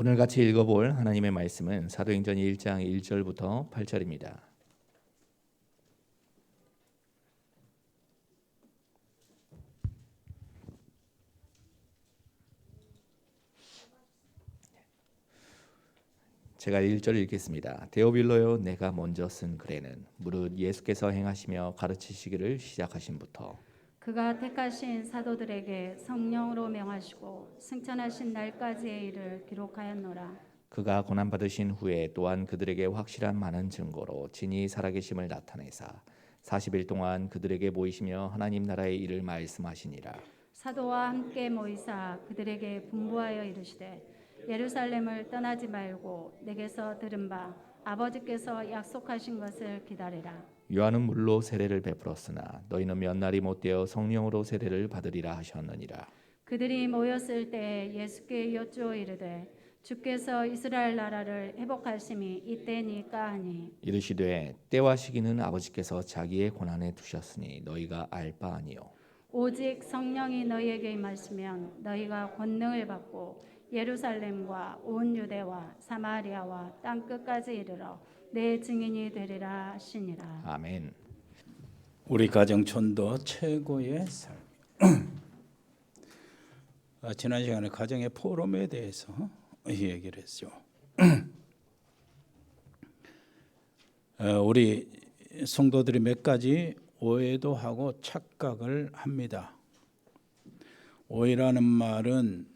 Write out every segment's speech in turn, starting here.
오늘 같이 읽어볼 하나님의 말씀은 사도행전 1장 1절부터 8절입니다. 제가 1절 읽겠습니다. 데오빌로여, 내가 먼저 쓴 글에는 무릇 예수께서 행하시며 가르치시기를 시작하신부터 그가 택하신 사도들에게 성령으로 명하시고 승천하신 날까지의 일을 기록하였노라. 그가 고난받으신 후에 또한 그들에게 확실한 많은 증거로 진히 살아계심을 나타내사 40일 동안 그들에게 보이시며 하나님 나라의 일을 말씀하시니라. 사도와 함께 모이사 그들에게 분부하여 이르시되 예루살렘을 떠나지 말고 내게서 들은 바 아버지께서 약속하신 것을 기다리라. 요한은 물로 세례를 베풀었으나 너희는 몇 날이 못되어 성령으로 세례를 받으리라 하셨느니라. 그들이 모였을 때 예수께 여쭈어 이르되 주께서 이스라엘 나라를 회복하심이 이때니까 하니 이르시되 때와 시기는 아버지께서 자기의 권한에 두셨으니 너희가 알 바 아니요 오직 성령이 너희에게 임하시면 너희가 권능을 받고 예루살렘과 온 유대와 사마리아와 땅 끝까지 이르러 내 증인이 되리라 하시니라. 아멘. 우리 가정촌도 최고의 삶. 지난 시간에 가정의 포럼에 대해서 얘기를 했죠. 우리 성도들이 몇 가지 오해도 하고 착각을 합니다. 오해라는 말은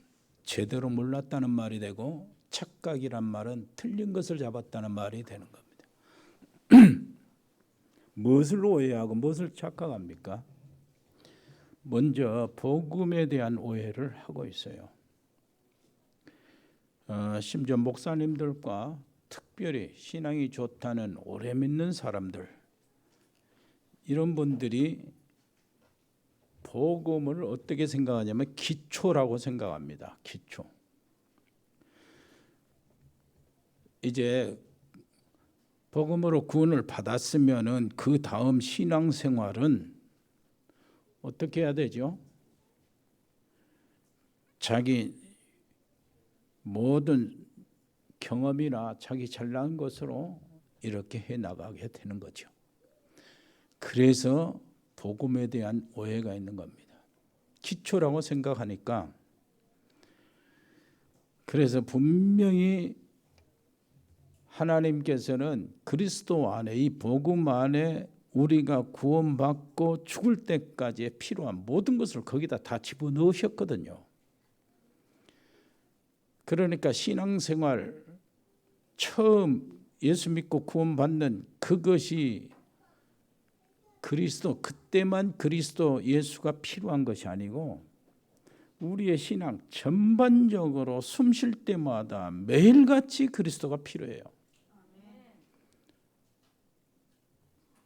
제대로 몰랐다는 말이 되고 착각이란 말은 틀린 것을 잡았다는 말이 되는 겁니다. 무엇을 오해하고 무엇을 착각합니까? 먼저 복음에 대한 오해를 하고 있어요. 심지어 목사님들과 특별히 신앙이 좋다는 오래 믿는 사람들, 이런 분들이 복음을 어떻게 생각하냐면 기초라고 생각합니다. 기초. 이제 복음으로 구원을 받았으면은 그 다음 신앙생활은 어떻게 해야 되죠? 자기 모든 경험이나 자기 잘난 것으로 이렇게 해 나가게 되는 거죠. 그래서 복음에 대한 오해가 있는 겁니다. 기초라고 생각하니까. 그래서 분명히 하나님께서는 그리스도 안에, 이 복음 안에 우리가 구원받고 죽을 때까지 필요한 모든 것을 거기다 다 집어넣으셨거든요. 그러니까 신앙생활 처음 예수 믿고 구원받는 그것이 그리스도, 그때만 그리스도 예수가 필요한 것이 아니고 우리의 신앙 전반적으로 숨 쉴 때마다 매일같이 그리스도가 필요해요.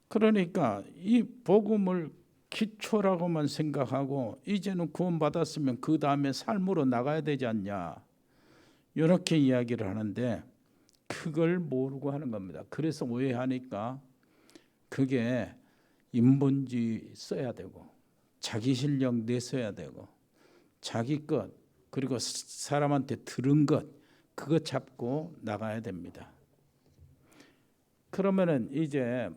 그러니까 이 복음을 기초라고만 생각하고 이제는 구원받았으면 그 다음에 삶으로 나가야 되지 않냐, 이렇게 이야기를 하는데 그걸 모르고 하는 겁니다. 그래서 오해하니까 그게 인본주의 써야 되고 자기 실력 내서야 되고 자기 것, 그리고 사람한테 들은 것, 그거 잡고 나가야 됩니다. 그러면은 이제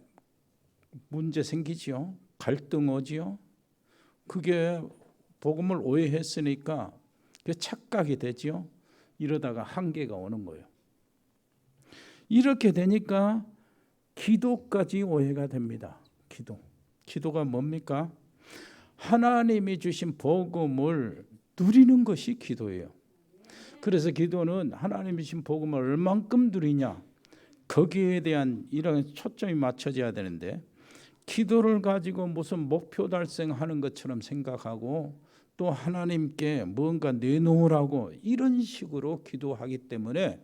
문제 생기지요. 갈등 오지요. 그게 복음을 오해했으니까 그게 착각이 되지요. 이러다가 한계가 오는 거예요. 이렇게 되니까 기도까지 오해가 됩니다. 기도가 뭡니까? 하나님이 주신 복음을 누리는 것이 기도예요. 그래서 기도는 하나님이 주신 복음을 얼만큼 누리냐, 거기에 대한 이런 초점이 맞춰져야 되는데 기도를 가지고 무슨 목표 달성하는 것처럼 생각하고 또 하나님께 뭔가 내놓으라고 이런 식으로 기도하기 때문에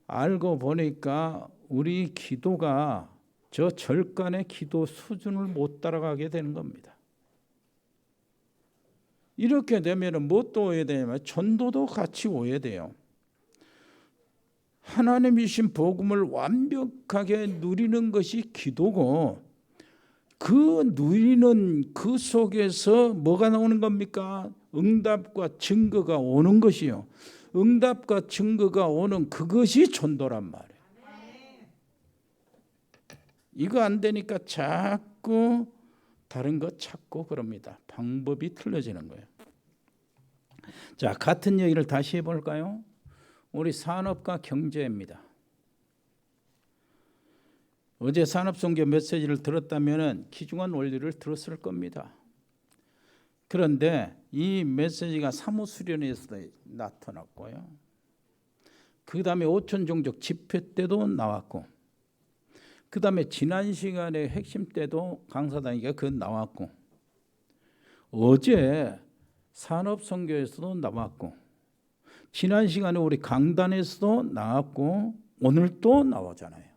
알고 보니까 우리 기도가 저 절간의 기도 수준을 못 따라가게 되는 겁니다. 이렇게 되면 무엇도 오해되냐면 전도도 같이 오해돼요. 하나님이 주신 복음을 완벽하게 누리는 것이 기도고 그 누리는 그 속에서 뭐가 나오는 겁니까? 응답과 증거가 오는 것이요. 응답과 증거가 오는 그것이 전도란 말이에요. 이거 안 되니까 자꾸 다른 거 찾고 그럽니다. 방법이 틀려지는 거예요. 자, 같은 얘기를 다시 해볼까요? 우리 산업과 경제입니다. 어제 산업선교 메시지를 들었다면 귀중한 원리를 들었을 겁니다. 그런데 이 메시지가 사무수련회에서도 나타났고요. 그 다음에 오천종족 집회 때도 나왔고, 그 다음에 지난 시간에 핵심 때도 강사단위가 그 나왔고, 어제 산업선교에서도 나왔고, 지난 시간에 우리 강단에서도 나왔고, 오늘 또 나오잖아요.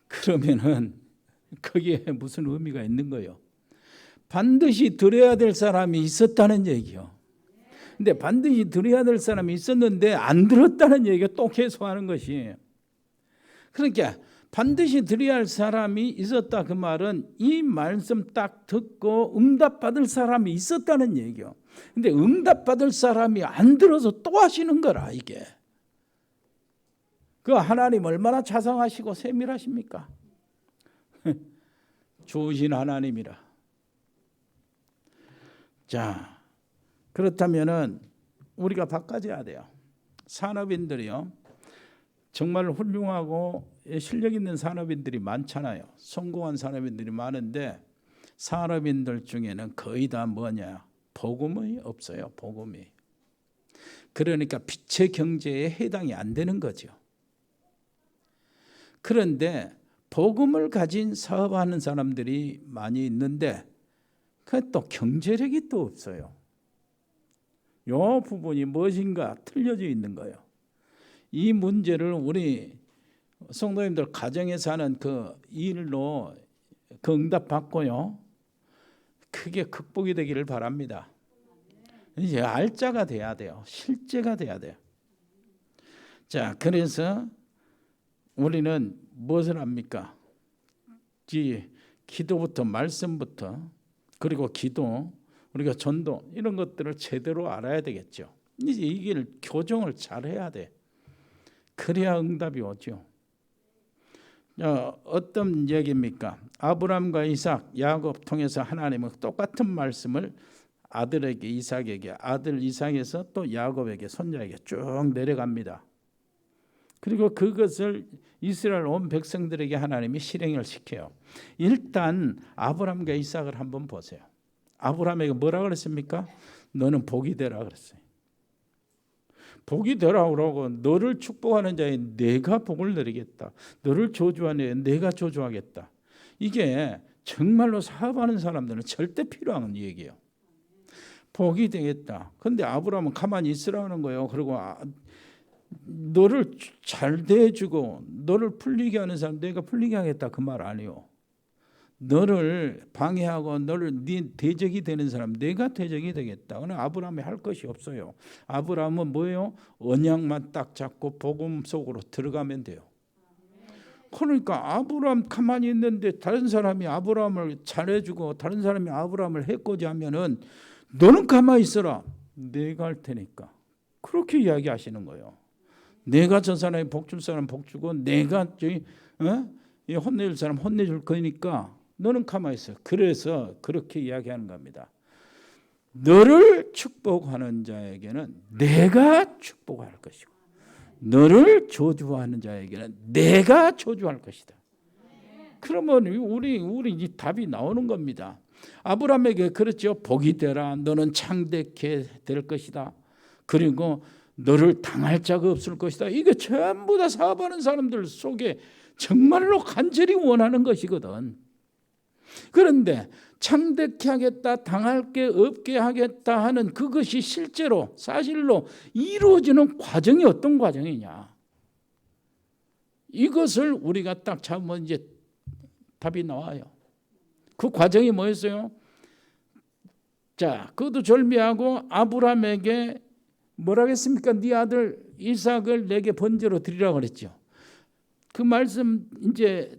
그러면은 거기에 무슨 의미가 있는 거예요? 반드시 들어야 될 사람이 있었다는 얘기요. 근데 반드시 들어야 될 사람이 있었는데 안 들었다는 얘기가 또 계속하는 것이. 그러니까 반드시 들어야 할 사람이 있었다 그 말은 이 말씀 딱 듣고 응답받을 사람이 있었다는 얘기요. 근데 응답받을 사람이 안 들어서 또 하시는 거라 이게. 그 하나님 얼마나 자상하시고 세밀하십니까? 좋으신 하나님이라. 자, 그렇다면은 우리가 바꿔줘야 돼요. 산업인들이요, 정말 훌륭하고 실력 있는 산업인들이 많잖아요. 성공한 산업인들이 많은데 산업인들 중에는 거의 다 뭐냐? 복음이 없어요. 복음이. 그러니까 빛의 경제에 해당이 안 되는 거죠. 그런데 복음을 가진 사업하는 사람들이 많이 있는데 그 또 경제력이 또 없어요. 요 부분이 무엇인가 틀려져 있는 거예요. 이 문제를 우리 성도님들 가정에서 하는 그 일로 그 응답 받고요, 크게 극복이 되기를 바랍니다. 이제 알짜가 돼야 돼요. 실제가 돼야 돼요. 자, 그래서 우리는 무엇을 합니까? 기도부터 말씀부터, 그리고 기도, 우리가 전도 이런 것들을 제대로 알아야 되겠죠. 이제 이게 교정을 잘 해야 돼. 그래야 응답이 오죠. 어떤 얘기입니까? 아브라함과 이삭, 야곱 통해서 하나님은 똑같은 말씀을 아들에게, 이삭에게, 아들 이삭에서 또 야곱에게, 손자에게 쭉 내려갑니다. 그리고 그것을 이스라엘 온 백성들에게 하나님이 실행을 시켜요. 일단 아브라함과 이삭을 한번 보세요. 아브라함에게 뭐라 그랬습니까? 너는 복이 되라 그랬어요. 복이 되라 그러고, 너를 축복하는 자에 내가 복을 내리겠다. 너를 저주하는 자에 내가 저주하겠다. 이게 정말로 사업하는 사람들은 절대 필요한 얘기예요. 복이 되겠다. 그런데 아브라함은 가만히 있으라는 거예요. 그리고 너를 잘 대해주고 너를 풀리게 하는 사람 내가 풀리게 하겠다 그 말 아니요. 너를 방해하고 너를 네 대적이 되는 사람 내가 대적이 되겠다. 그러나 아브라함이 할 것이 없어요. 아브라함은 뭐예요? 언약만 딱 잡고 복음 속으로 들어가면 돼요. 그러니까 아브라함 가만히 있는데 다른 사람이 아브라함을 잘해주고 다른 사람이 아브라함을 해코지 하면은 너는 가만히 있어라. 내가 할 테니까. 그렇게 이야기하시는 거예요. 내가 저 사람이 복 줄 사람 복 주고 내가 혼내줄 사람 혼내줄 거니까 너는 가만히 있어. 그래서 그렇게 이야기하는 겁니다. 너를 축복하는 자에게는 내가 축복할 것이고 너를 저주하는 자에게는 내가 저주할 것이다. 그러면 우리 이 답이 나오는 겁니다. 아브라함에게 그렇죠. 복이 되라. 너는 창대케 될 것이다. 그리고 너를 당할 자가 없을 것이다. 이게 전부 다 사업하는 사람들 속에 정말로 간절히 원하는 것이거든. 그런데 창대케 하겠다, 당할 게 없게 하겠다 하는 그것이 실제로 사실로 이루어지는 과정이 어떤 과정이냐. 이것을 우리가 딱 잡으면 이제 답이 나와요. 그 과정이 뭐였어요? 자, 그것도 절미하고 아브라함에게 뭐라 했습니까? 네 아들 이삭을 내게 번제로 드리라고 그랬죠. 그 말씀 이제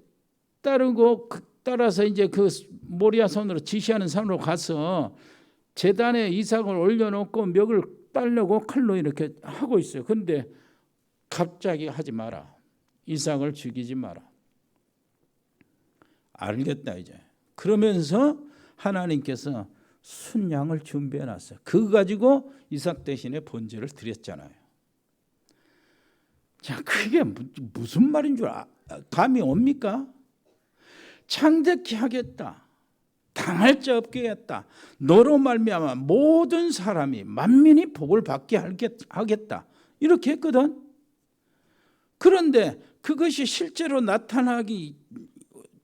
따라서 이제 그 모리아 산으로 지시하는 산으로 가서 제단에 이삭을 올려놓고 멱을 따려고 칼로 이렇게 하고 있어요. 그런데 갑자기 하지 마라. 이삭을 죽이지 마라. 알겠다 이제. 그러면서 하나님께서 순양을 준비해 놨어요. 그거 가지고 이삭 대신에 번제를 드렸잖아요. 자, 그게 무슨 말인 줄 감이 옵니까? 창대케 하겠다. 당할 자 없게 했다. 너로 말미암아 모든 사람이 만민이 복을 받게 하겠다. 이렇게 했거든. 그런데 그것이 실제로 나타나기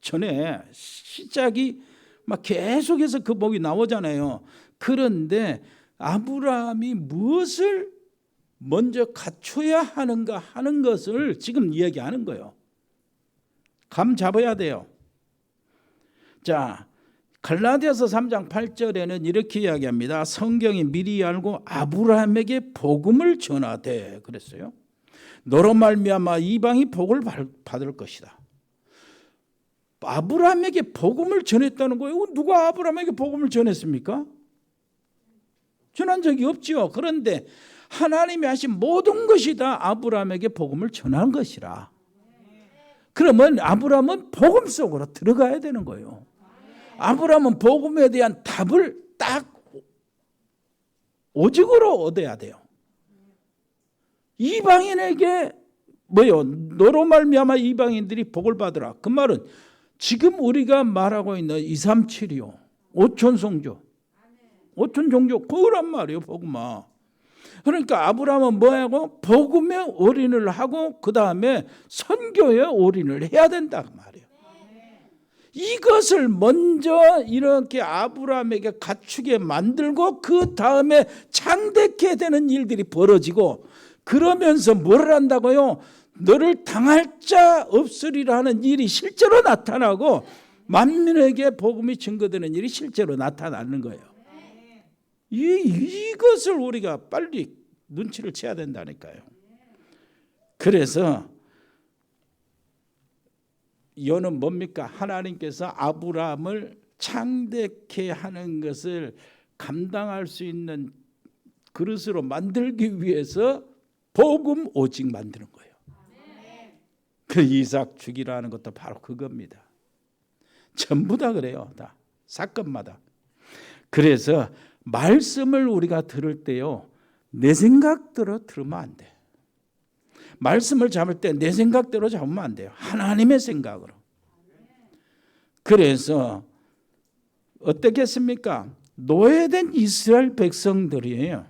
전에 시작이 막 계속해서 그 복이 나오잖아요. 그런데 아브라함이 무엇을 먼저 갖춰야 하는가 하는 것을 지금 이야기하는 거예요. 감 잡아야 돼요. 자, 갈라디아서 3장 8절에는 이렇게 이야기합니다. 성경이 미리 알고 아브라함에게 복음을 전하되 그랬어요. 너로 말미암아 이방이 복을 받을 것이다. 아브라함에게 복음을 전했다는 거예요. 누가 아브라함에게 복음을 전했습니까? 전한 적이 없지요. 그런데 하나님이 하신 모든 것이 다 아브라함에게 복음을 전한 것이라. 그러면 아브라함은 복음 속으로 들어가야 되는 거예요. 아브라함은 복음에 대한 답을 딱 오직으로 얻어야 돼요. 이방인에게 뭐요? 너로 말미암아 이방인들이 복을 받으라. 그 말은 지금 우리가 말하고 있는 237이요. 오촌성조. 오촌종조 그거란 말이에요. 복음아. 그러니까 아브라함은 뭐하고? 복음에 올인을 하고 그 다음에 선교에 올인을 해야 된다 그 말이에요. 이것을 먼저 이렇게 아브라함에게 갖추게 만들고 그 다음에 창대케 되는 일들이 벌어지고 그러면서 뭘 한다고요? 너를 당할 자 없으리라는 일이 실제로 나타나고 만민에게 복음이 증거되는 일이 실제로 나타나는 거예요. 이것을 우리가 빨리 눈치를 채야 된다니까요. 그래서 이거는 뭡니까? 하나님께서 아브라함을 창대케 하는 것을 감당할 수 있는 그릇으로 만들기 위해서 복음 오직 만드는 거예요. 그 이삭 죽이라는 것도 바로 그겁니다. 전부 다 그래요. 다 사건마다. 그래서 말씀을 우리가 들을 때요, 내 생각대로 들으면 안 돼. 말씀을 잡을 때 내 생각대로 잡으면 안 돼요. 하나님의 생각으로. 그래서 어떻게 했습니까? 노예된 이스라엘 백성들이에요.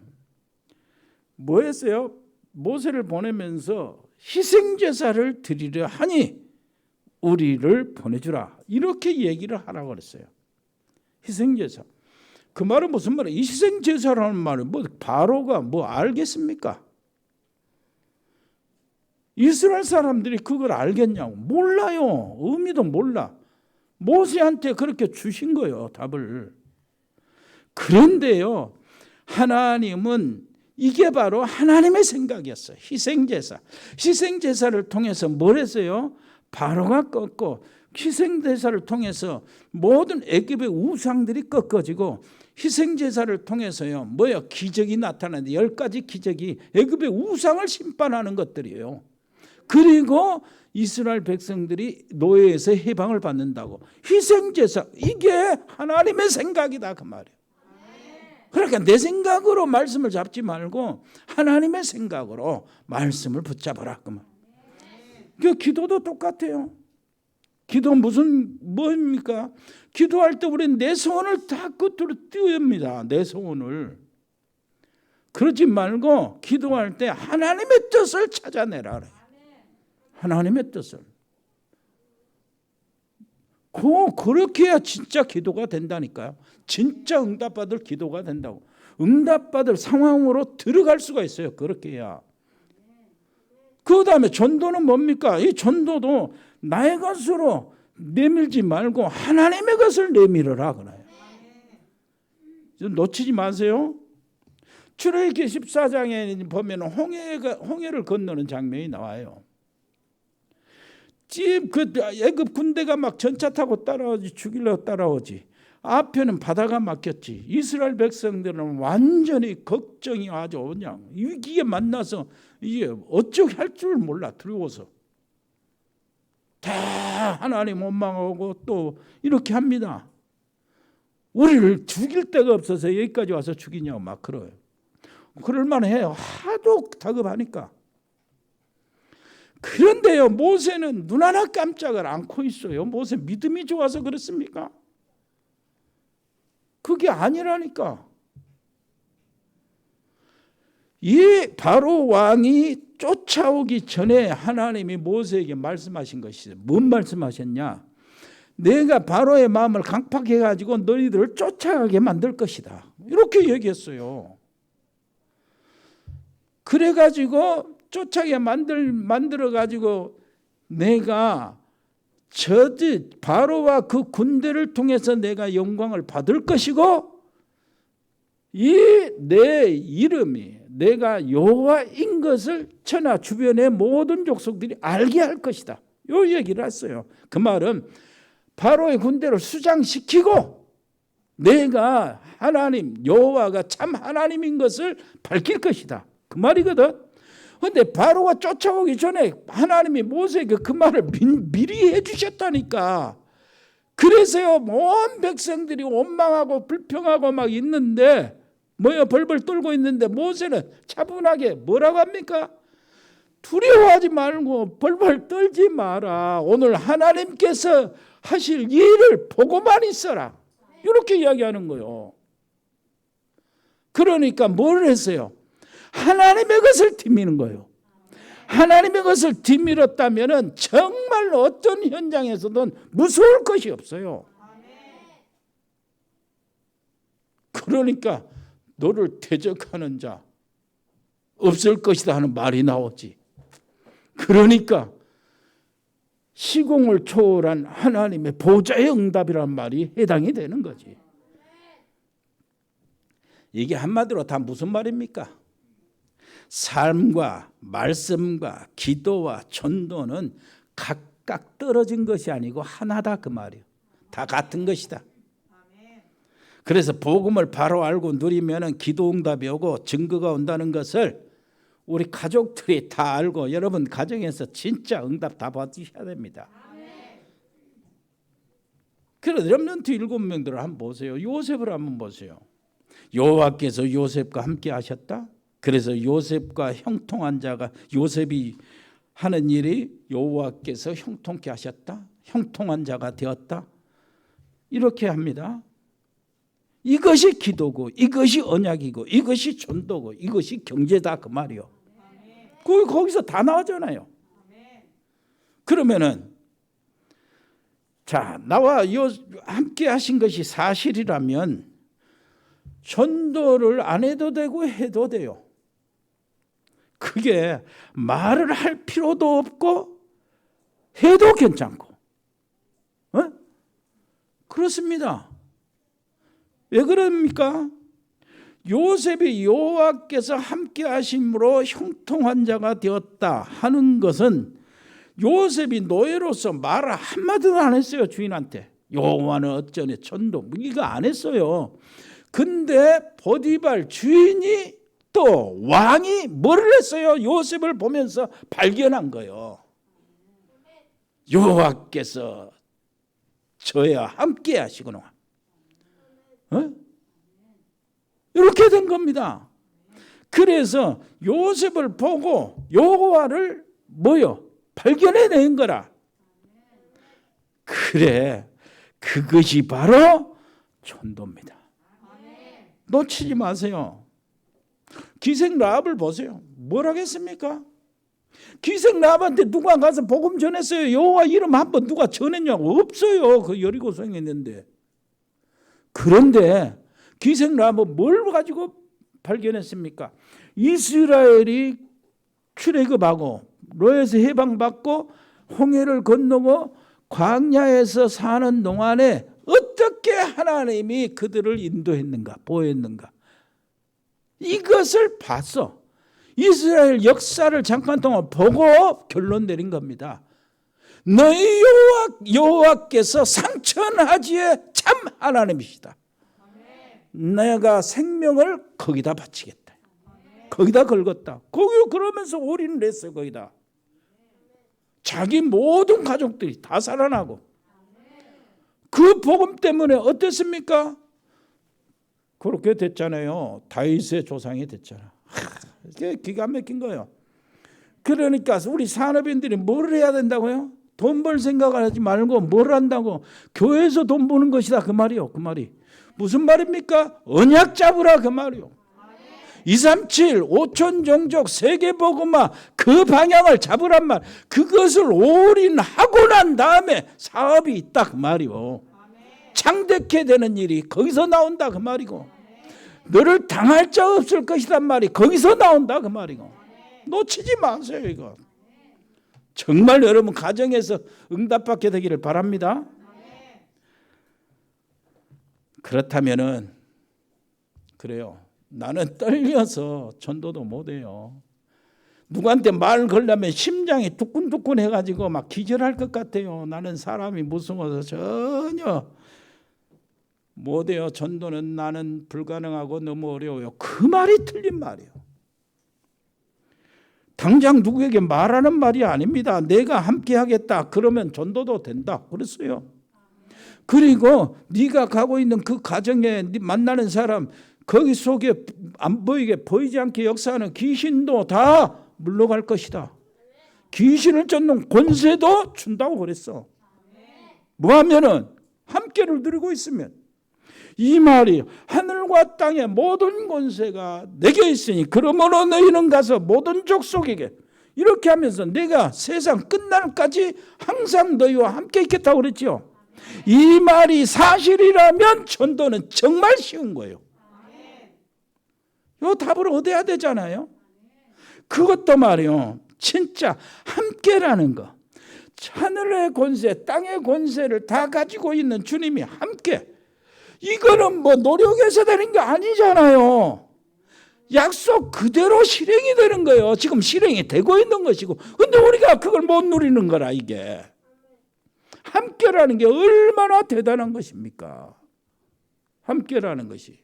뭐 했어요? 모세를 보내면서 희생제사를 드리려 하니 우리를 보내주라. 이렇게 얘기를 하라고 그랬어요. 희생제사. 그 말은 무슨 말이에요? 이 희생제사라는 말은 뭐 바로가 뭐 알겠습니까? 이스라엘 사람들이 그걸 알겠냐고. 몰라요. 의미도 몰라. 모세한테 그렇게 주신 거예요. 답을. 그런데요, 하나님은 이게 바로 하나님의 생각이었어요. 희생제사. 희생제사를 통해서 뭘 했어요? 바로가 꺾고 희생제사를 통해서 모든 애굽의 우상들이 꺾어지고 희생제사를 통해서요, 뭐예요? 기적이 나타나는데 10가지 기적이 애굽의 우상을 심판하는 것들이에요. 그리고 이스라엘 백성들이 노예에서 해방을 받는다고. 희생제사, 이게 하나님의 생각이다 그 말이에요. 그러니까 내 생각으로 말씀을 잡지 말고 하나님의 생각으로 말씀을 붙잡아라 그 말. 그 기도도 똑같아요. 기도 뭡니까? 기도할 때 우리는 내 소원을 다 끝으로 띄웁니다. 내 소원을. 그러지 말고 기도할 때 하나님의 뜻을 찾아내라 그래요. 하나님의 뜻을. 그렇게 해야 진짜 기도가 된다니까요. 진짜 응답받을 기도가 된다고. 응답받을 상황으로 들어갈 수가 있어요. 그렇게 해야. 그 다음에 전도는 뭡니까? 이 전도도 나의 것으로 내밀지 말고 하나님의 것을 내밀어라 그래요. 놓치지 마세요. 출애굽기 14장에 보면 홍해를 건너는 장면이 나와요. 애굽 군대가 막 전차 타고 따라오지, 죽이려고 따라오지. 앞에는 바다가 막혔지. 이스라엘 백성들은 완전히 걱정이 아주 그냥 위기에 만나서 이게 어쩌게 할 줄 몰라. 두려워서 다 하나님 원망하고 또 이렇게 합니다. 우리를 죽일 데가 없어서 여기까지 와서 죽이냐고 막 그래요. 그럴만 해요. 하도 다급하니까. 그런데요, 모세는 눈 하나 깜짝을 않고 있어요. 모세 믿음이 좋아서 그렇습니까? 그게 아니라니까. 이 바로 왕이 쫓아오기 전에 하나님이 모세에게 말씀하신 것이죠. 뭔 말씀하셨냐? 내가 바로의 마음을 강팍해가지고 너희들을 쫓아가게 만들 것이다. 이렇게 얘기했어요. 그래가지고 쫓아게 만들어가지고 내가 바로와 그 군대를 통해서 내가 영광을 받을 것이고 이 내 이름이 내가 여호와인 것을 천하 주변의 모든 족속들이 알게 할 것이다. 이 얘기를 했어요. 그 말은 바로의 군대를 수장시키고 내가 하나님 여호와가 참 하나님인 것을 밝힐 것이다. 그 말이거든. 그런데 바로가 쫓아오기 전에 하나님이 모세에게 그 말을 미리 해주셨다니까. 그래서요 온 백성들이 원망하고 불평하고 막 있는데 벌벌 떨고 있는데 모세는 차분하게 뭐라고 합니까? 두려워하지 말고 벌벌 떨지 마라. 오늘 하나님께서 하실 일을 보고만 있어라. 이렇게 이야기하는 거예요. 그러니까 뭘 했어요? 하나님의 것을 뒤미는 거예요. 하나님의 것을 뒤밀었다면 정말로 어떤 현장에서든 무서울 것이 없어요. 그러니까 너를 대적하는 자 없을 것이다 하는 말이 나오지. 그러니까 시공을 초월한 하나님의 보좌의 응답이라는 말이 해당이 되는 거지. 이게 한마디로 다 무슨 말입니까? 삶과 말씀과 기도와 전도는 각각 떨어진 것이 아니고 하나다 그 말이에요. 다 같은 것이다. 그래서 복음을 바로 알고 누리면 기도 응답이 오고 증거가 온다는 것을 우리 가족들이 다 알고 여러분 가정에서 진짜 응답 다 받으셔야 됩니다. 그래서 렘넌트 7명들을 한번 보세요. 요셉을 한번 보세요. 여호와께서 요셉과 함께 하셨다. 그래서 요셉과 형통한 자가 요셉이 하는 일이 여호와께서 형통케 하셨다. 형통한 자가 되었다. 이렇게 합니다. 이것이 기도고 이것이 언약이고 이것이 전도고 이것이 경제다 그 말이요. 거기서 다 나오잖아요. 그러면은 자 나와 함께 하신 것이 사실이라면 전도를 안 해도 되고 해도 돼요. 그게 말을 할 필요도 없고 해도 괜찮고. 그렇습니다. 왜 그럽니까? 요셉이 여호와께서 함께 하심으로 형통한 자가 되었다 하는 것은 요셉이 노예로서 말을 한마디도 안 했어요. 주인한테 여호와는 어쩌네 전도 이거 안 했어요. 근데 보디발 주인이 또 왕이 뭐를 했어요? 요셉을 보면서 발견한 거예요. 여호와께서 저와 함께 하시구나. 이렇게 된 겁니다. 그래서 요셉을 보고 여호와를 발견해낸 거라. 그래, 그것이 바로 전도입니다. 놓치지 마세요. 기생 라합을 보세요. 뭘 하겠습니까? 기생 라합한테 누가 가서 복음 전했어요? 여호와 이름 한번 누가 전했냐고? 없어요. 그 여리고 성했는데. 그런데 기생 라합은 뭘 가지고 발견했습니까? 이스라엘이 출애굽하고 로에서 해방받고 홍해를 건너고 광야에서 사는 동안에 어떻게 하나님이 그들을 인도했는가 보였는가 이것을 봤어. 이스라엘 역사를 잠깐 동안 보고 결론 내린 겁니다. 너희 여호와께서 상천하지에 참 하나님이시다. 내가 생명을 거기다 바치겠다. 거기다 걸었다. 거기 그러면서 올인을 했어요. 거기다. 자기 모든 가족들이 다 살아나고 그 복음 때문에 어땠습니까? 그렇게 됐잖아요. 다윗의 조상이 됐잖아. 이게 기가 막힌 거예요. 그러니까 우리 산업인들이 뭘 해야 된다고요? 돈 벌 생각을 하지 말고 뭘 한다고? 교회에서 돈 버는 것이다 그 말이요. 그 말이 무슨 말입니까? 언약 잡으라 그 말이요. 237 5천 종족 세계 복음화 그 방향을 잡으란 말. 그것을 올인하고 난 다음에 사업이 있다 그 말이요. 창대케 되는 일이 거기서 나온다 그 말이고, 너를 당할 자 없을 것이란 말이 거기서 나온다 그 말이고. 놓치지 마세요. 이거 정말 여러분 가정에서 응답받게 되기를 바랍니다. 그렇다면은 그래요. 나는 떨려서 전도도 못해요. 누구한테 말 걸려면 심장이 두근두근 해가지고 막 기절할 것 같아요. 나는 사람이 무서워서 전혀 못해요. 전도는 나는 불가능하고 너무 어려워요. 그 말이 틀린 말이에요. 당장 누구에게 말하는 말이 아닙니다. 내가 함께 하겠다 그러면 전도도 된다 그랬어요. 그리고 네가 가고 있는 그 가정에 만나는 사람 거기 속에 안 보이게 보이지 않게 역사하는 귀신도 다 물러갈 것이다. 귀신을 쫓는 권세도 준다고 그랬어. 뭐하면은 함께를 누리고 있으면. 이 말이 하늘과 땅의 모든 권세가 내게 있으니 그러므로 너희는 가서 모든 족속에게 이렇게 하면서 내가 세상 끝날까지 항상 너희와 함께 있겠다고 그랬죠. 이 말이 사실이라면 전도는 정말 쉬운 거예요. 요 답을 얻어야 되잖아요. 그것도 말이요. 진짜 함께라는 거. 하늘의 권세, 땅의 권세를 다 가지고 있는 주님이 함께. 이거는 뭐 노력해서 되는 게 아니잖아요. 약속 그대로 실행이 되는 거예요. 지금 실행이 되고 있는 것이고. 근데 우리가 그걸 못 누리는 거라 이게. 함께라는 게 얼마나 대단한 것입니까? 함께라는 것이.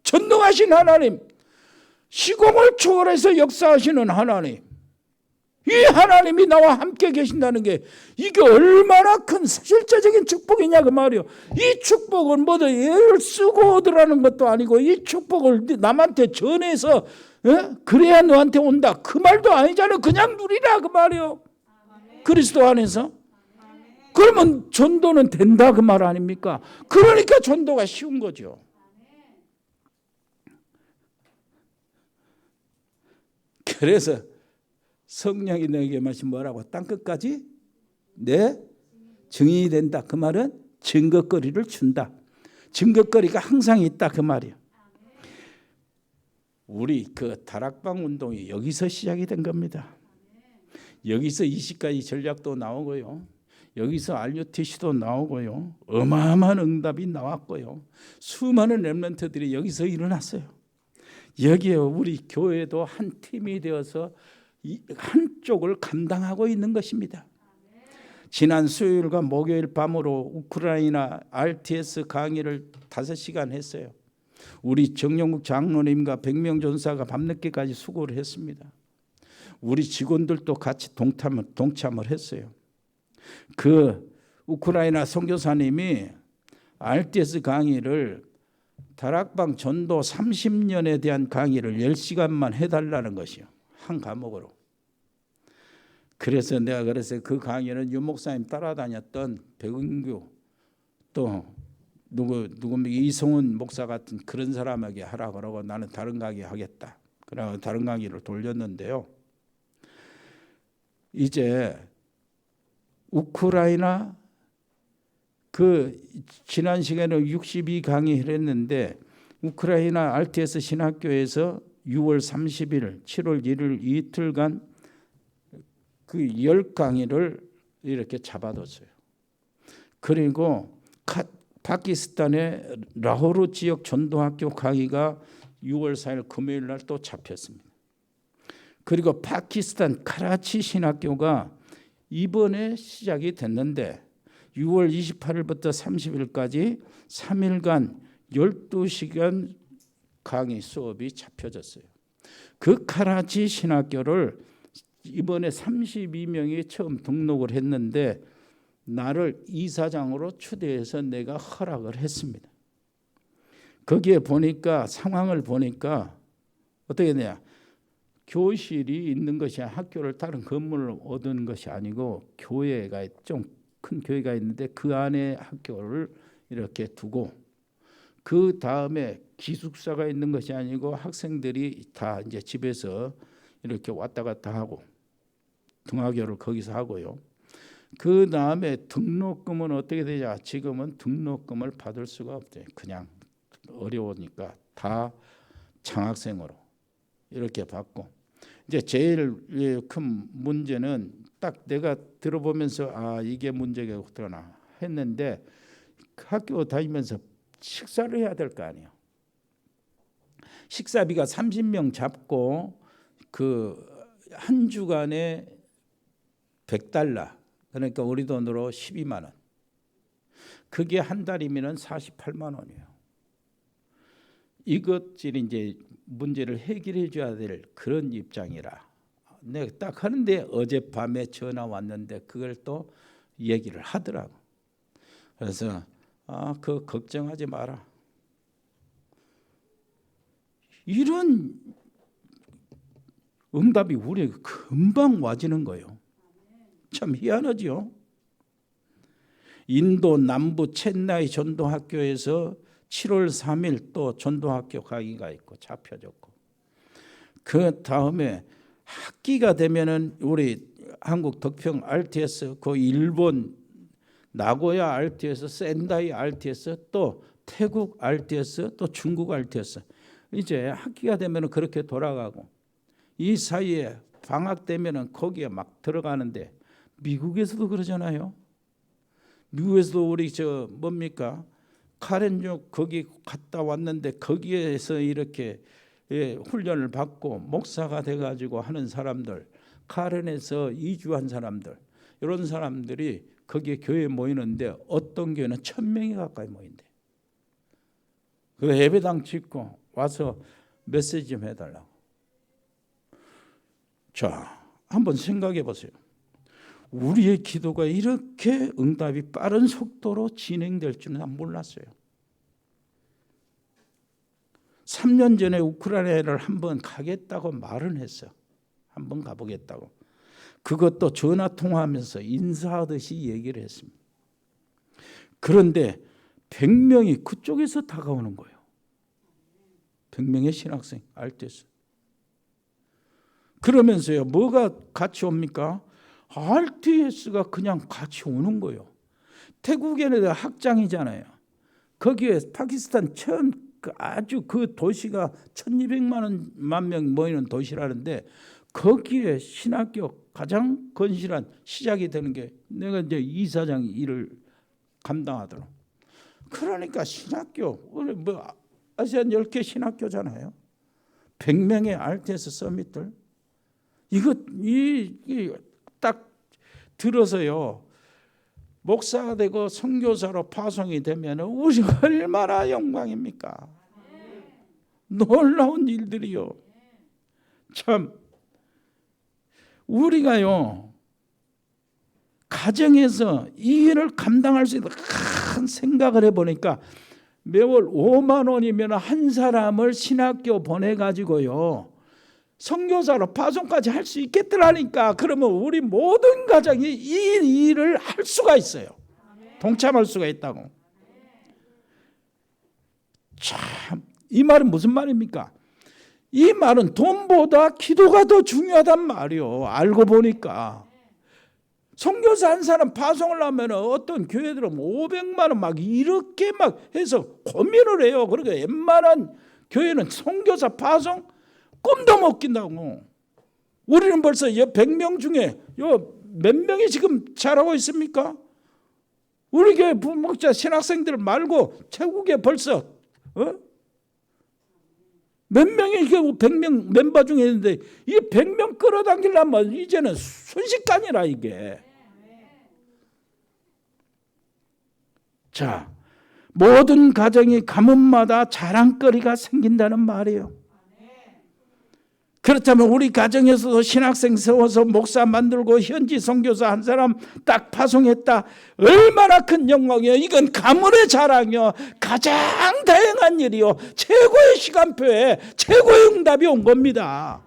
전능하신 하나님, 시공을 초월해서 역사하시는 하나님, 이 하나님이 나와 함께 계신다는 게 이게 얼마나 큰 실제적인 축복이냐 그 말이요. 이 축복은 뭐든 애를 쓰고 얻으라는 것도 아니고 이 축복을 남한테 전해서 그래야 너한테 온다 그 말도 아니잖아요. 그냥 누리라 그 말이요. 그리스도 안에서. 그러면 전도는 된다 그 말 아닙니까? 그러니까 전도가 쉬운 거죠. 그래서 성령이 너에게 마신 뭐라고? 땅끝까지 내 증인이 된다. 그 말은 증거거리를 준다. 증거거리가 항상 있다 그 말이에요. 우리 그 다락방 운동이 여기서 시작이 된 겁니다. 여기서 20가지 전략도 나오고요. 여기서 RUTC도 나오고요. 어마어마한 응답이 나왔고요. 수많은 렘넌트들이 여기서 일어났어요. 여기에 우리 교회도 한 팀이 되어서 한쪽을 감당하고 있는 것입니다. 지난 수요일과 목요일 밤으로 우크라이나 RTS 강의를 5시간 했어요. 우리 정영국 장로님과 100명 전사가 밤늦게까지 수고를 했습니다. 우리 직원들도 같이 동참을 했어요. 그 우크라이나 선교사님이 RTS 강의를 다락방 전도 30년에 대한 강의를 10시간만 해달라는 것이요. 한 과목으로. 그래서 내가 그랬어요. 그 강의는 유 목사님 따라다녔던 백은규 또 이성훈 목사 같은 그런 사람에게 하라 그러고 나는 다른 강의 하겠다. 그래서 다른 강의를 돌렸는데요. 이제 우크라이나 그 지난 시간에 62강의를 했는데 우크라이나 RTS 신학교에서 6월 30일, 7월 1일 이틀간 그 10강의를 이렇게 잡아뒀어요. 그리고 파키스탄의 라호르 지역 전도학교 강의가 6월 4일 금요일 날 또 잡혔습니다. 그리고 파키스탄 카라치 신학교가 이번에 시작이 됐는데 6월 28일부터 30일까지 3일간 12시간 강의 수업이 잡혀졌어요. 그 카라치 신학교를 이번에 32명이 처음 등록을 했는데 나를 이사장으로 초대해서 내가 허락을 했습니다. 거기에 보니까 상황을 보니까 어떻게 되냐, 교실이 있는 것이 학교를 다른 건물을 얻은 것이 아니고 교회가 좀 큰 교회가 있는데 그 안에 학교를 이렇게 두고 그 다음에 기숙사가 있는 것이 아니고 학생들이 다 이제 집에서 이렇게 왔다 갔다 하고 등하교를 거기서 하고요. 그 다음에 등록금은 어떻게 되냐? 지금은 등록금을 받을 수가 없대요. 그냥 어려우니까 다 장학생으로 이렇게 받고, 이제 제일 큰 문제는 딱 내가 들어보면서 아 이게 문제겠구나 했는데, 학교 다니면서 식사를 해야 될 거 아니에요. 식사비가 30명 잡고 그 한 주간에 $100, 그러니까 우리 돈으로 12만 원. 그게 한 달이면 48만 원이에요. 이것들이 이제 문제를 해결해 줘야 될 그런 입장이라 내가 딱 하는데 어젯밤에 전화 왔는데 그걸 또 얘기를 하더라고. 그래서 그거 걱정하지 마라. 이런 응답이 우리에게 금방 와지는 거예요. 참 희한하죠. 인도 남부 첸나이 전도학교에서 7월 3일 또 전도학교 강의가 있고 잡혀졌고, 그 다음에 학기가 되면은 우리 한국 덕평 RTS, 그 일본 나고야 RTS, 센다이 RTS, 또 태국 RTS, 또 중국 RTS, 이제 학기가 되면은 그렇게 돌아가고, 이 사이에 방학 되면은 거기에 막 들어가는데, 미국에서도 그러잖아요. 미국에서도 우리 뭡니까? 카렌족 거기 갔다 왔는데 거기에서 이렇게 훈련을 받고 목사가 돼가지고 하는 사람들, 카렌에서 이주한 사람들, 이런 사람들이 거기에 교회에 모이는데 어떤 교회는 1000명이 가까이 모인대. 그 예배당 짓고 와서 메시지 좀 해달라고. 자, 한번 생각해 보세요. 우리의 기도가 이렇게 응답이 빠른 속도로 진행될 줄은 난 몰랐어요. 3년 전에 우크라이나를 한번 가겠다고 말은 했어요. 한번 가보겠다고. 그것도 전화 통화하면서 인사하듯이 얘기를 했습니다. 그런데 100명이 그쪽에서 다가오는 거예요. 100명의 신학생 RTS. 그러면서요, 뭐가 같이 옵니까? RTS가 그냥 같이 오는 거예요. 태국에는 학장이잖아요. 거기에 파키스탄 처음 아주 그 도시가 1200만 명 모이는 도시라는데, 거기에 신학교 가장 건실한 시작이 되는 게 내가 이제 이사장 일을 감당하도록. 그러니까 신학교, 우리 뭐 아시안 10개 신학교잖아요. 100명의 RTS 서밋들. 이거 딱 들어서요, 목사가 되고 선교사로 파송이 되면 우리 얼마나 영광입니까? 놀라운 일들이요. 참 우리가요, 가정에서 이 일을 감당할 수 있는 큰 생각을 해보니까 매월 5만 원이면 한 사람을 신학교 보내가지고요 선교사로 파송까지 할 수 있겠더라니까. 그러면 우리 모든 가정이 이 일을 할 수가 있어요. 동참할 수가 있다고. 참, 이 말은 무슨 말입니까? 이 말은 돈보다 기도가 더 중요하단 말이요. 알고 보니까. 선교사 한 사람 파송을 하면 어떤 교회들은 500만 원 막 이렇게 막 해서 고민을 해요. 그러니까 웬만한 교회는 선교사 파송 꿈도 못 낀다고. 우리는 벌써 100명 중에 몇 명이 지금 잘하고 있습니까? 우리 교회 부목자 신학생들 말고 최국에 벌써 몇 명이 100명 멤버 중에 있는데 이 100명 끌어당기려면 이제는 순식간이라 이게. 자, 모든 가정이 가문마다 자랑거리가 생긴다는 말이에요. 그렇다면 우리 가정에서도 신학생 세워서 목사 만들고 현지 선교사 한 사람 딱 파송했다. 얼마나 큰 영광이요. 이건 가문의 자랑이요. 가장 다양한 일이요. 최고의 시간표에 최고의 응답이 온 겁니다.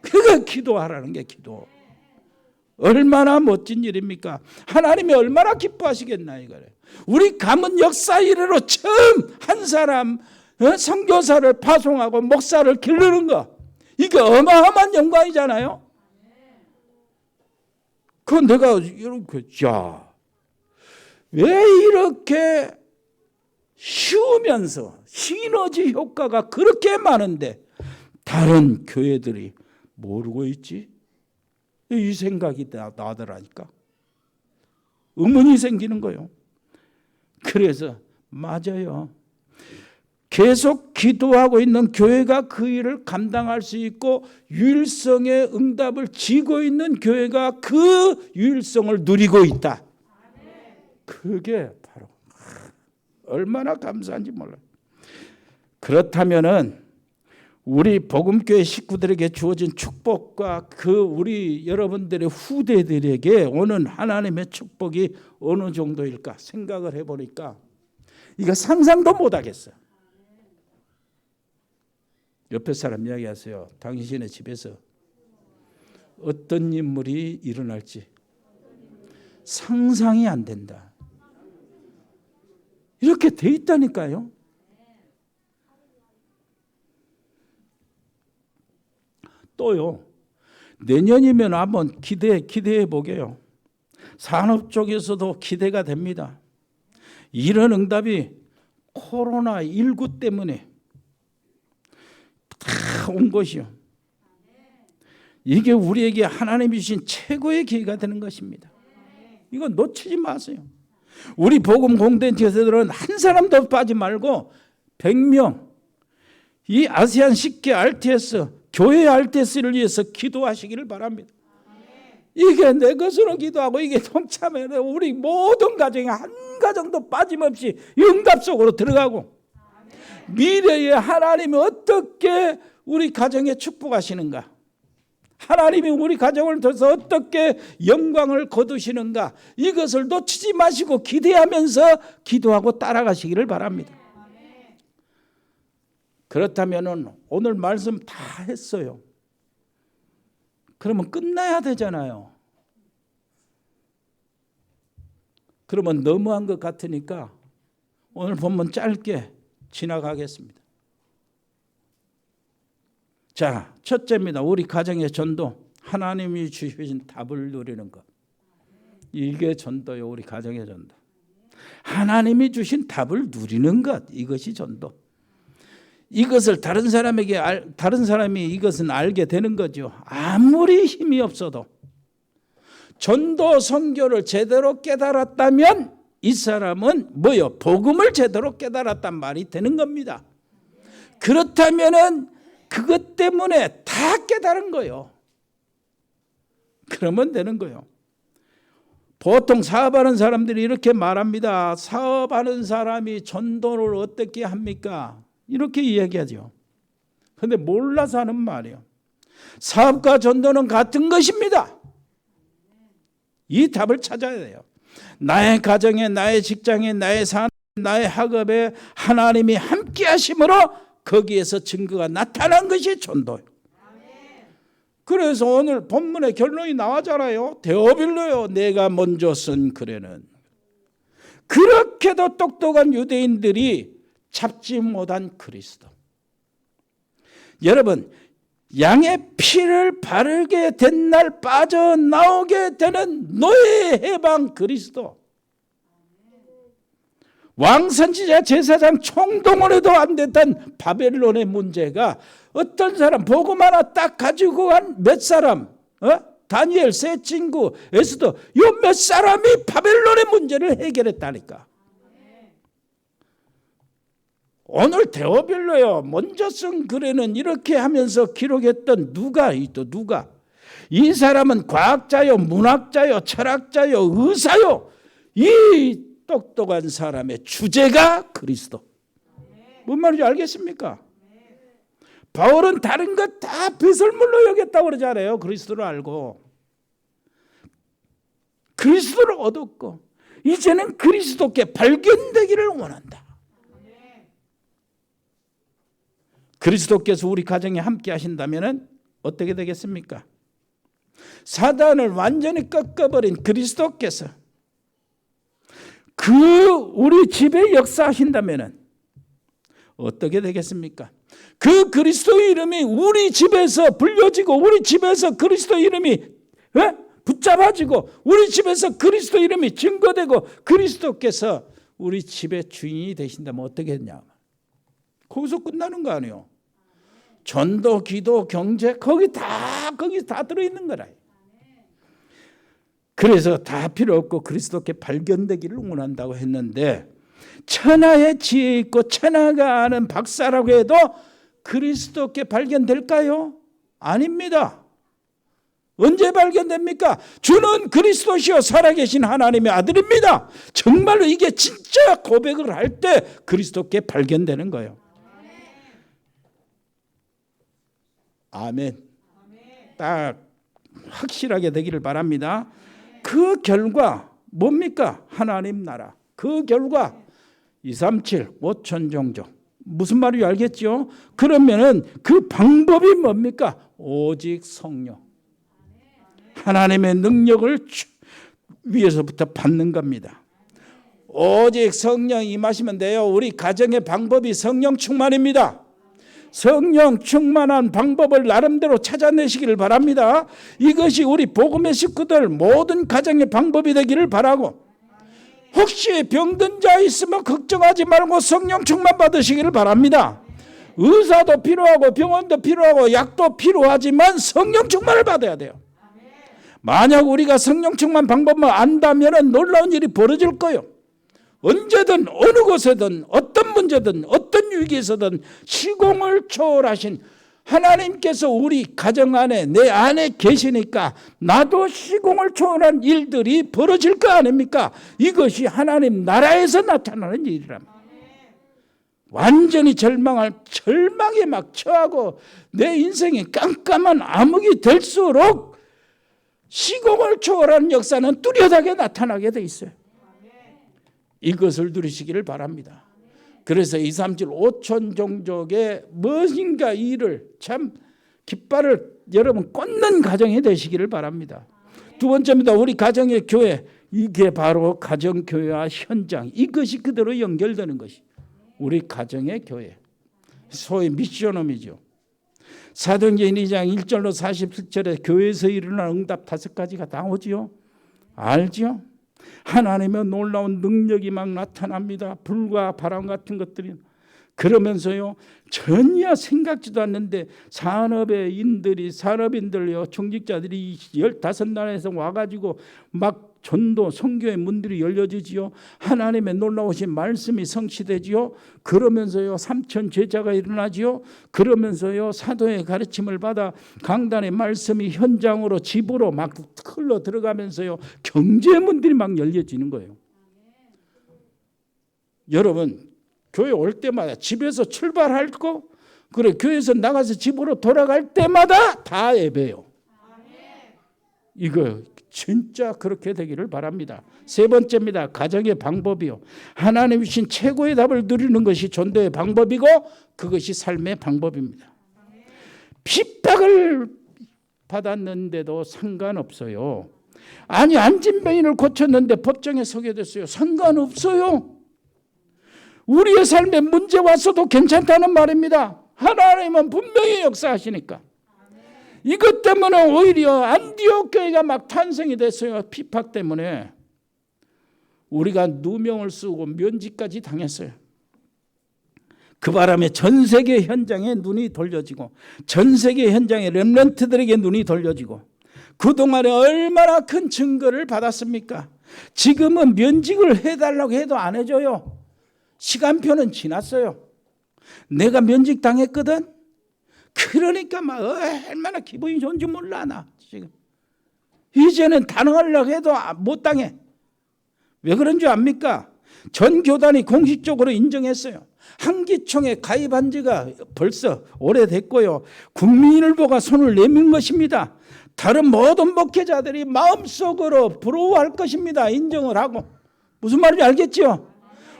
그게 기도하라는 게 기도. 얼마나 멋진 일입니까? 하나님이 얼마나 기뻐하시겠나 이거래. 우리 가문 역사 이래로 처음 한 사람 선교사를 파송하고 목사를 기르는 거, 이게 어마어마한 영광이잖아요. 그 내가 이렇게 왜 이렇게 쉬우면서 시너지 효과가 그렇게 많은데 다른 교회들이 모르고 있지? 이 생각이 나더라니까. 의문이 생기는 거예요. 그래서 맞아요. 계속 기도하고 있는 교회가 그 일을 감당할 수 있고 유일성의 응답을 지고 있는 교회가 그 유일성을 누리고 있다. 그게 바로 얼마나 감사한지 몰라요. 그렇다면은 우리 복음교회 식구들에게 주어진 축복과 그 우리 여러분들의 후대들에게 오는 하나님의 축복이 어느 정도일까 생각을 해보니까 이거 상상도 못하겠어요. 옆에 사람 이야기하세요. 당신의 집에서 어떤 인물이 일어날지 상상이 안 된다. 이렇게 돼 있다니까요. 또요. 내년이면 한번 기대해 보게요. 산업 쪽에서도 기대가 됩니다. 이런 응답이 코로나19 때문에 다 온 것이요. 이게 우리에게 하나님이 주신 최고의 기회가 되는 것입니다. 이거 놓치지 마세요. 우리 복음 공동체들은 한 사람도 빠지 말고 100명 이 아세안 10개 RTS 교회 RTS를 위해서 기도하시기를 바랍니다. 이게 내 것으로 기도하고 이게 동참해서 우리 모든 가정에 한 가정도 빠짐없이 응답 속으로 들어가고 미래에 하나님이 어떻게 우리 가정에 축복하시는가, 하나님이 우리 가정을 통해서 어떻게 영광을 거두시는가, 이것을 놓치지 마시고 기대하면서 기도하고 따라가시기를 바랍니다. 그렇다면 오늘 말씀 다 했어요. 그러면 끝나야 되잖아요. 그러면 너무한 것 같으니까 오늘 본문 짧게 지나가겠습니다. 자, 첫째입니다. 우리 가정의 전도, 하나님이 주신 답을 누리는 것. 이게 전도요. 우리 가정의 전도. 하나님이 주신 답을 누리는 것, 이것이 전도. 이것을 다른 사람이 이것은 알게 되는 거죠. 아무리 힘이 없어도 전도 선교를 제대로 깨달았다면 이 사람은 뭐요? 복음을 제대로 깨달았단 말이 되는 겁니다. 그렇다면은 그것 때문에 다 깨달은 거예요. 그러면 되는 거예요. 보통 사업하는 사람들이 이렇게 말합니다. 사업하는 사람이 전도를 어떻게 합니까? 이렇게 이야기하죠. 그런데 몰라서 하는 말이에요. 사업과 전도는 같은 것입니다. 이 답을 찾아야 돼요. 나의 가정에, 나의 직장에, 나의 산업에, 나의 학업에 하나님이 함께 하심으로 거기에서 증거가 나타난 것이 전도예요. 그래서 오늘 본문의 결론이 나왔잖아요. 데오빌로요, 내가 먼저 쓴 글에는. 그렇게도 똑똑한 유대인들이 잡지 못한 그리스도. 여러분, 양의 피를 바르게 된 날 빠져나오게 되는 노예의 해방 그리스도. 왕선지자 제사장 총동원해도 안 됐던 바벨론의 문제가 어떤 사람 복음 하나 딱 가지고 간 몇 사람, 다니엘, 세 친구, 에스더, 요 몇 사람이 바벨론의 문제를 해결했다니까. 오늘 데오빌로요, 먼저 쓴 글에는 이렇게 하면서 기록했던 누가 이 사람은 과학자요, 문학자요, 철학자요, 의사요, 이 똑똑한 사람의 주제가 그리스도. 뭔 말인지 알겠습니까? 바울은 다른 것 다 배설물로 여겼다고 그러잖아요. 그리스도를 알고 그리스도를 얻었고 이제는 그리스도께 발견되기를 원한다. 그리스도께서 우리 가정에 함께 하신다면 어떻게 되겠습니까? 사단을 완전히 꺾어버린 그리스도께서 우리 집에 역사하신다면 어떻게 되겠습니까? 그 그리스도의 이름이 우리 집에서 불려지고 우리 집에서 그리스도 이름이 붙잡아지고 우리 집에서 그리스도 이름이 증거되고 그리스도께서 우리 집의 주인이 되신다면 어떻게 했냐? 거기서 끝나는 거 아니에요. 전도, 기도, 경제 거기 다 들어있는 거라. 그래서 다 필요 없고 그리스도께 발견되기를 원한다고 했는데 천하의 지혜 있고 천하가 아는 박사라고 해도 그리스도께 발견될까요? 아닙니다. 언제 발견됩니까? 주는 그리스도시요 살아계신 하나님의 아들입니다. 정말로 이게 진짜 고백을 할 때 그리스도께 발견되는 거예요. 아멘. 딱 확실하게 되기를 바랍니다. 그 결과 뭡니까? 하나님 나라. 그 결과 237 5천 종족. 무슨 말인지 알겠죠? 그러면은 그 방법이 뭡니까? 오직 성령. 하나님의 능력을 위에서부터 받는 겁니다. 오직 성령이 임하시면 돼요. 우리 가정의 방법이 성령 충만입니다. 성령 충만한 방법을 나름대로 찾아내시기를 바랍니다. 이것이 우리 복음의 식구들 모든 가정의 방법이 되기를 바라고 혹시 병든 자 있으면 걱정하지 말고 성령 충만 받으시기를 바랍니다. 의사도 필요하고 병원도 필요하고 약도 필요하지만 성령 충만을 받아야 돼요. 만약 우리가 성령 충만 방법만 안다면 놀라운 일이 벌어질 거예요. 언제든 어느 곳에든 어떤 문제든 어떤 위기에서든 시공을 초월하신 하나님께서 우리 가정 안에 내 안에 계시니까 나도 시공을 초월한 일들이 벌어질 거 아닙니까? 이것이 하나님 나라에서 나타나는 일이랍니다. 완전히 절망에 막 처하고 내 인생이 깜깜한 암흑이 될수록 시공을 초월한 역사는 뚜렷하게 나타나게 돼 있어요. 이것을 누리시기를 바랍니다. 그래서 237 5천 종족의 무엇인가 일을 참 깃발을 여러분 꽂는 가정이 되시기를 바랍니다. 두 번째입니다. 우리 가정의 교회. 이게 바로 가정교회와 현장. 이것이 그대로 연결되는 것이 우리 가정의 교회. 소위 미션홈이죠. 사도행전 2장 1절로 47절에 교회에서 일어난 응답 5가지가 나오지요. 알죠? 하나님의 놀라운 능력이 막 나타납니다. 불과 바람 같은 것들이. 그러면서요 전혀 생각지도 않는데 산업인들요 중직자들이 15나라에서 와가지고 막 전도 선교의 문들이 열려지지요. 하나님의 놀라우신 말씀이 성취되지요. 그러면서요 3천 제자가 일어나지요. 그러면서요 사도의 가르침을 받아 강단의 말씀이 현장으로 집으로 막 흘러 들어가면서요 경제 문들이 막 열려지는 거예요. 여러분 교회 올 때마다 집에서 출발할 거 그래 교회에서 나가서 집으로 돌아갈 때마다 다 예배요. 이거 진짜 그렇게 되기를 바랍니다. 세 번째입니다. 가정의 방법이요. 하나님 주신 최고의 답을 누리는 것이 전도의 방법이고 그것이 삶의 방법입니다. 핍박을 받았는데도 상관없어요. 아니 안진병인을 고쳤는데 법정에 서게 됐어요. 상관없어요. 우리의 삶에 문제 왔어도 괜찮다는 말입니다. 하나님은 분명히 역사하시니까. 이것 때문에 오히려 안디옥 교회가 막 탄생이 됐어요. 핍박 때문에. 우리가 누명을 쓰고 면직까지 당했어요. 그 바람에 전 세계 현장에 눈이 돌려지고 전 세계 현장의 렘넌트들에게 눈이 돌려지고 그동안에 얼마나 큰 증거를 받았습니까? 지금은 면직을 해달라고 해도 안 해줘요. 시간표는 지났어요. 내가 면직 당했거든. 그러니까 막 얼마나 기분이 좋은지 몰라 나 지금. 이제는 단호하려고 해도 못 당해. 왜 그런 줄 압니까? 전 교단이 공식적으로 인정했어요. 한기총에 가입한 지가 벌써 오래됐고요. 국민일보가 손을 내민 것입니다. 다른 모든 목회자들이 마음속으로 부러워할 것입니다. 인정을 하고. 무슨 말인지 알겠죠?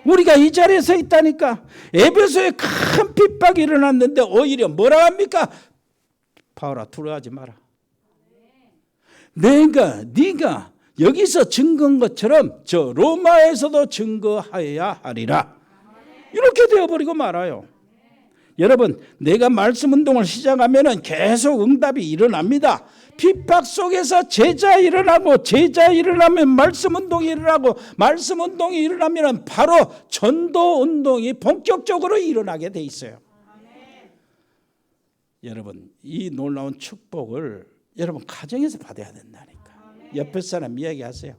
우리가 이 자리에 서 있다니까. 에베소에 큰 핍박이 일어났는데 오히려 뭐라 합니까? 바울아, 두려워하지 마라. 네가 여기서 증거한 것처럼 저 로마에서도 증거하여야 하리라. 이렇게 되어버리고 말아요. 여러분, 내가 말씀 운동을 시작하면 계속 응답이 일어납니다. 핍박 속에서 제자 일어나고, 제자 일어나면 말씀 운동이 일어나고, 말씀 운동이 일어나면 바로 전도 운동이 본격적으로 일어나게 돼 있어요. 여러분, 이 놀라운 축복을 여러분 가정에서 받아야 된다니까. 옆에 사람 이야기하세요.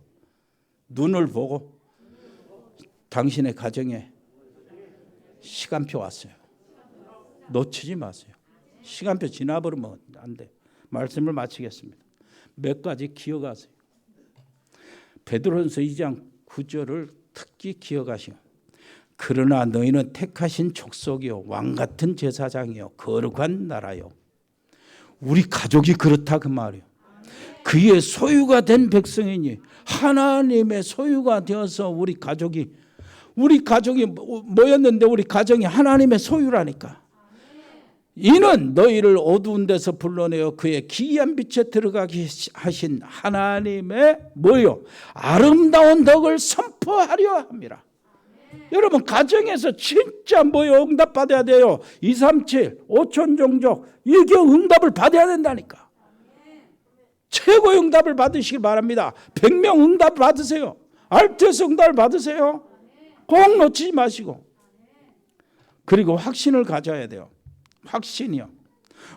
눈을 보고 당신의 가정에 시간표 왔어요. 놓치지 마세요. 시간표 지나버리면 안 돼. 말씀을 마치겠습니다. 몇 가지 기억하세요. 베드로전서 2장 9절을 특히 기억하시오. 그러나 너희는 택하신 족속이요 왕같은 제사장이요 거룩한 나라요. 우리 가족이 그렇다 그 말이에요. 그의 소유가 된 백성이니 하나님의 소유가 되어서 우리 가족이 모였는데 우리 가정이 하나님의 소유라니까. 이는 너희를 어두운 데서 불러내어 그의 기이한 빛에 들어가게 하신 하나님의 뭐요? 아름다운 덕을 선포하려 합니다. 여러분 가정에서 진짜 뭐요? 응답 받아야 돼요. 237, 5천 종족 이게 응답을 받아야 된다니까. 최고의 응답을 받으시길 바랍니다. 100명 응답 받으세요. RTS 응답을 받으세요. 꼭 놓치지 마시고. 그리고 확신을 가져야 돼요. 확신이요.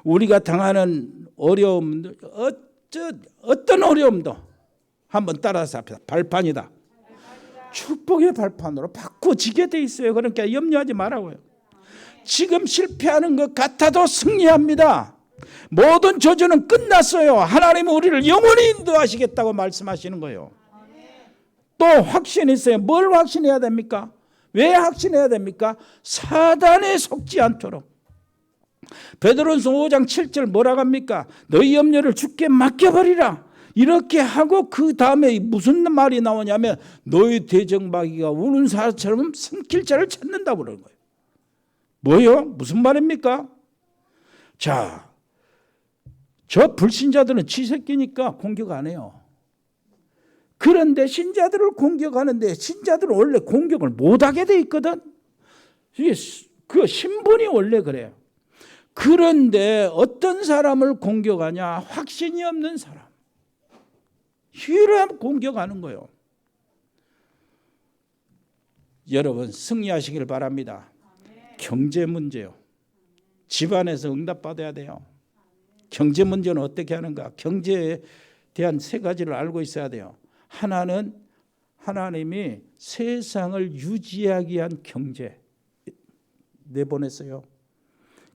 우리가 당하는 어려움들, 어떤 어려움도 한번 따라서 합시다. 발판이다. 축복의 발판으로 바꿔지게 돼 있어요. 그러니까 염려하지 말라고요. 지금 실패하는 것 같아도 승리합니다. 모든 저주는 끝났어요. 하나님은 우리를 영원히 인도하시겠다고 말씀하시는 거예요. 또 확신이 있어요. 뭘 확신해야 됩니까? 왜 확신해야 됩니까? 사단에 속지 않도록. 베드로전서 5장 7절 뭐라고 합니까? 너희 염려를 주께 맡겨버리라. 이렇게 하고 그 다음에 무슨 말이 나오냐면 너희 대적마귀가 우는 사자처럼 숨길 자를 찾는다고 그러는 거예요. 뭐요? 무슨 말입니까? 자, 저 불신자들은 지새끼니까 공격 안 해요. 그런데 신자들을 공격하는데 신자들은 원래 공격을 못하게 돼 있거든. 이게 그 신분이 원래 그래요. 그런데 어떤 사람을 공격하냐? 확신이 없는 사람. 유일한 공격하는 거예요. 여러분 승리하시길 바랍니다. 경제 문제요. 집안에서 응답받아야 돼요. 경제 문제는 어떻게 하는가? 경제에 대한 세 가지를 알고 있어야 돼요. 하나는 하나님이 세상을 유지하기 위한 경제 내보냈어요.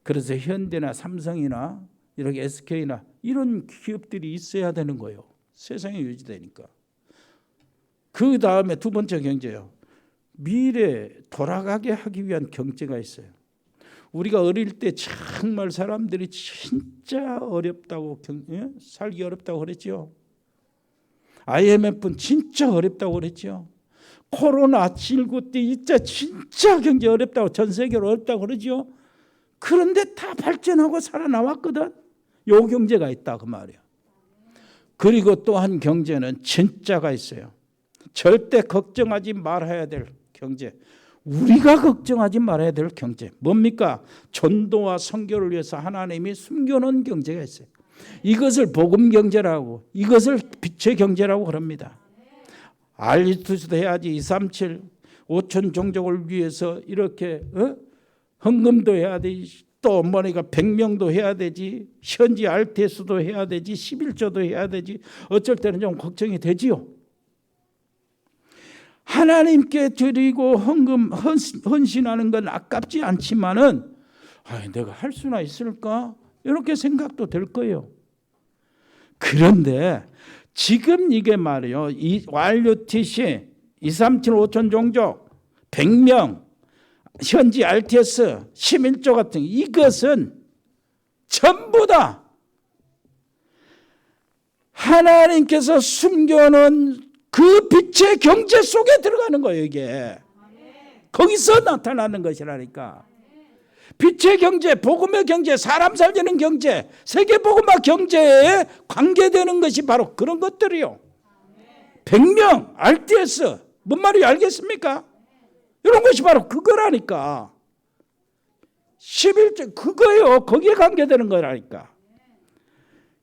그래서 현대나 삼성이나 이렇게 SK나 이런 기업들이 있어야 되는 거예요. 세상에 유지되니까. 그 다음에 두 번째 경제요. 미래 돌아가게 하기 위한 경제가 있어요. 우리가 어릴 때 정말 사람들이 진짜 어렵다고 살기 어렵다고 그랬죠. IMF는 진짜 어렵다고 그랬죠. 코로나19 때 진짜 경제 어렵다고 전 세계로 어렵다고 그러죠. 그런데 다 발전하고 살아나왔거든. 요 경제가 있다 그 말이에요. 그리고 또 한 경제는 진짜가 있어요. 절대 걱정하지 말아야 될 경제. 우리가 걱정하지 말아야 될 경제. 뭡니까? 전도와 선교를 위해서 하나님이 숨겨놓은 경제가 있어요. 이것을 복음 경제라고, 이것을 빛의 경제라고 그럽니다. 알리투스도 해야지. 237, 5천 종족을 위해서 이렇게 헌금도 해야 되지. 또 어머니가 100명도 해야 되지. 현지 RTS도 해야 되지. 11조도 해야 되지. 어쩔 때는 좀 걱정이 되지요. 하나님께 드리고 헌신하는 건 아깝지 않지만은 내가 할 수나 있을까? 이렇게 생각도 될 거예요. 그런데 지금 이게 말이에요. 이 RUTC 237 5천 종족 100명, 현지 RTS, 시민조 같은 이것은 전부 다 하나님께서 숨겨놓은 그 빛의 경제 속에 들어가는 거예요. 이게 거기서 나타나는 것이라니까. 빛의 경제, 복음의 경제, 사람 살리는 경제, 세계 복음화 경제에 관계되는 것이 바로 그런 것들이요. 100명, RTS, 뭔 말인지 알겠습니까? 이런 것이 바로 그거라니까. 11절 그거예요. 거기에 관계되는 거라니까.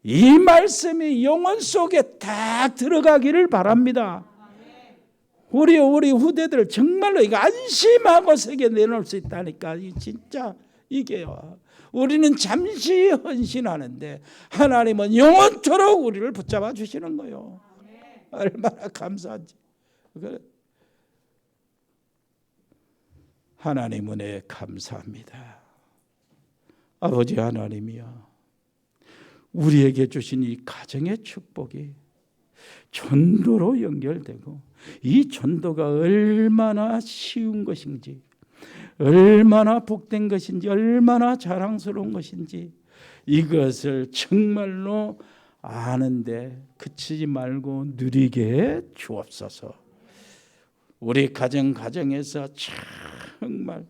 이 말씀이 영혼 속에 다 들어가기를 바랍니다. 우리 후대들 정말로 이거 안심하고 세계 내놓을 수 있다니까. 진짜 이게요. 우리는 잠시 헌신하는데 하나님은 영원토록 우리를 붙잡아 주시는 거예요. 얼마나 감사한지. 하나님 은혜에 감사합니다. 아버지 하나님이여, 우리에게 주신 이 가정의 축복이 전도로 연결되고 이 전도가 얼마나 쉬운 것인지, 얼마나 복된 것인지, 얼마나 자랑스러운 것인지 이것을 정말로 아는데 그치지 말고 누리게 주옵소서. 우리 가정에서 정말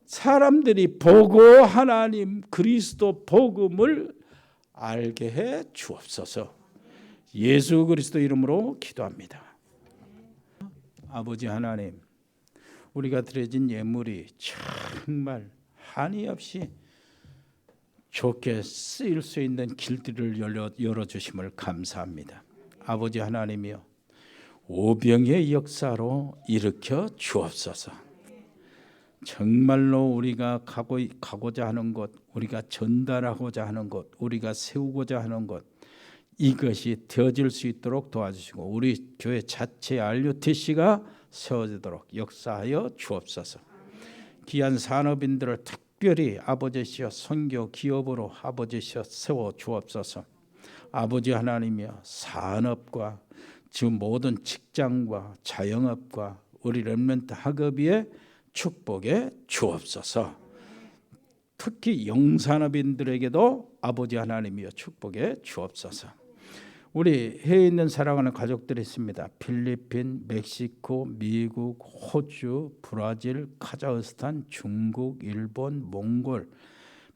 사람들이 보고 하나님 그리스도 복음을 알게 해 주옵소서. 예수 그리스도 이름으로 기도합니다. 아버지 하나님, 우리가 드려진 예물이 정말 한이 없이 좋게 쓰일 수 있는 길들을 열어주심을 감사합니다. 아버지 하나님이여, 오병의 역사로 일으켜 주옵소서. 정말로 우리가 가고자 하는 것, 우리가 전달하고자 하는 것, 우리가 세우고자 하는 것, 이것이 되어질 수 있도록 도와주시고 우리 교회 자체 RUTC가 세워지도록 역사하여 주옵소서. 귀한 산업인들을 특별히 아버지시여 선교 기업으로 아버지시여 세워 주옵소서. 아버지 하나님이여, 산업과 지금 모든 직장과 자영업과 우리 렘넌트 학업위에 축복에 주옵소서. 특히 영산업인들에게도 아버지 하나님이여 축복에 주옵소서. 우리 해외에 있는 사랑하는 가족들이 있습니다. 필리핀, 멕시코, 미국, 호주, 브라질, 카자흐스탄, 중국, 일본, 몽골,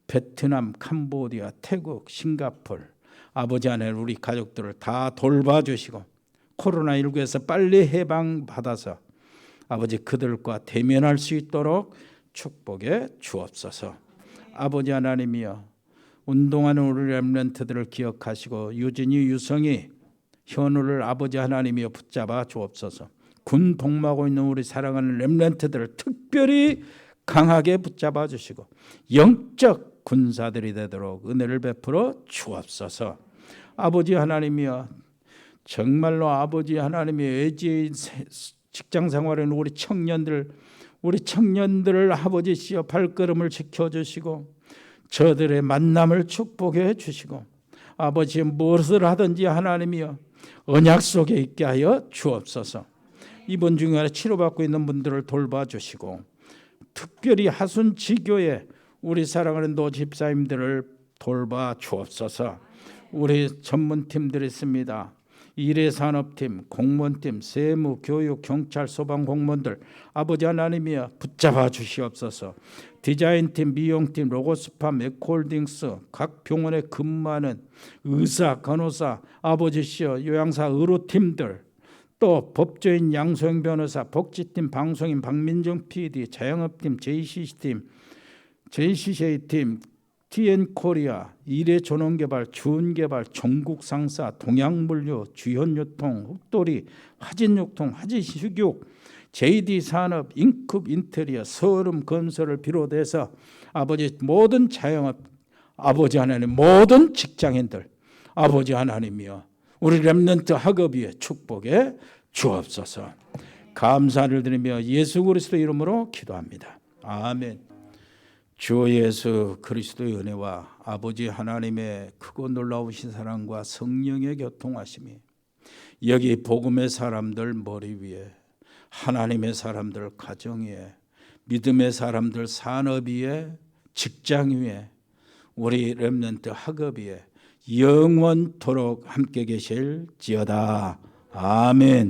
베트남, 캄보디아, 태국, 싱가포르. 아버지 하나님, 우리 가족들을 다 돌봐주시고 코로나19에서 빨리 해방받아서 아버지 그들과 대면할 수 있도록 축복에 주옵소서. 아버지 하나님이여, 운동하는 우리 렘넌트들을 기억하시고 유진이, 유성이, 현우를 아버지 하나님이여 붙잡아 주옵소서. 군 복무하고 있는 우리 사랑하는 렘넌트들을 특별히 강하게 붙잡아 주시고 영적 군사들이 되도록 은혜를 베풀어 주옵소서. 아버지 하나님이여, 정말로 아버지 하나님의 외지인 직장 생활하는 우리 청년들을 아버지시여 발걸음을 지켜주시고 저들의 만남을 축복해 주시고 아버지 무엇을 하든지 하나님이여 언약 속에 있게 하여 주옵소서. 이번 중간에 치료받고 있는 분들을 돌봐주시고 특별히 하순지교회 우리 사랑하는 노 집사님들을 돌봐 주옵소서. 우리 전문팀들이 있습니다. 일해산업팀, 공무원팀, 세무, 교육, 경찰, 소방공무원들 아버지 하나님이여 붙잡아 주시옵소서. 디자인팀, 미용팀, 로고스파, 맥홀딩스, 각 병원에 근무하는 의사, 간호사, 아버지시여 요양사, 의료팀들, 또 법조인, 양소영 변호사, 복지팀, 방송인, 박민정 PD, 자영업팀, JCC팀, JCCA팀, TN코리아, 일해전원개발, 주은개발, 전국상사, 동양물류, 주현유통, 흑돌이, 화진육통, 화진식육, JD산업, 인급 인테리어, 서름 건설을 비롯해서 아버지 모든 자영업, 아버지 하나님 모든 직장인들, 아버지 하나님이여 우리 렘넌트 학업위에 축복에 주옵소서. 감사를 드리며 예수 그리스도 이름으로 기도합니다. 아멘. 주 예수 그리스도의 은혜와 아버지 하나님의 크고 놀라우신 사랑과 성령의 교통하심이 여기 복음의 사람들 머리 위에 하나님의 사람들 가정 위에, 믿음의 사람들 산업 위에, 직장 위에, 우리 렘넌트 학업 위에 영원토록 함께 계실지어다. 아멘.